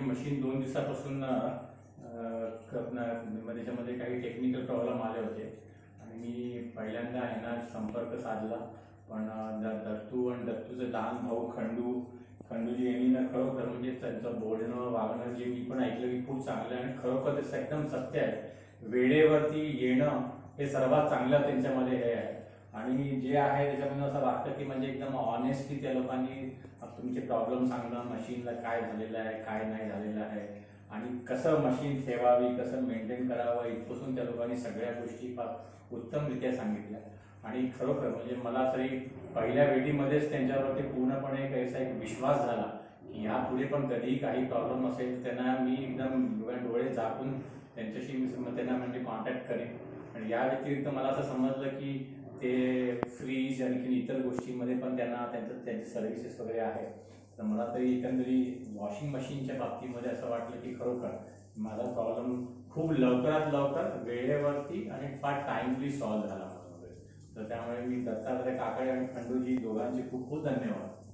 Machine 2 दिवसापासून त्याच्यामध्ये काही टेक्निकल प्रॉब्लेम आले होते आणि मी पहिल्यांदा ह्यांना संपर्क साधला, पण दत्तू आणि दत्तूचे लहान भाऊ खंडूजी यांनी ना खरोखर म्हणजे त्यांचं बोलणं वागणं जे मी पण ऐकलं की खूप चांगलं आहे आणि खरोखर ते एकदम सत्य आहे. वेळेवरती येणं हे सर्वात चांगलं त्यांच्यामध्ये हे आहे आणि जे आहे त्याच्यामध्ये असं वाटतं की म्हणजे एकदम ऑनेस्टली त्या लोकांनी तुमचे प्रॉब्लेम सांगणं, मशीनला काय झालेलं आहे काय नाही झालेलं आहे आणि कसं मशीन ठेवावी, कसं मेंटेन करावं इथपासून त्या लोकांनी सगळ्या गोष्टी फार उत्तमरित्या सांगितल्या आणि खरोखर म्हणजे मला तरी पहिल्या भेटीमध्येच त्यांच्यावरती पूर्णपणे एक विश्वास झाला की यापुढे पण कधीही काही प्रॉब्लेम असेल त्यांना मी एकदम डोळे झाकून त्यांच्याशी मी त्यांना म्हणजे कॉन्टॅक्ट करेन. आणि या व्यतिरिक्त मला असं समजलं की ते फ्रीज आणखी इतर गोष्टींमध्ये पण त्यांची सर्व्हिसेस वगैरे आहेत. तर मला तरी एकंदरीत वॉशिंग मशीनच्या बाबतीमध्ये असं वाटलं की खरोखर माझा प्रॉब्लेम खूप लवकरात लवकर वेळेवरती आणि फार टाइमली सॉल्व्ह झाला. तर त्यामुळे मी दत्तात्रय काकडे आणि खंडूजी दोघांचे खूप खूप धन्यवाद.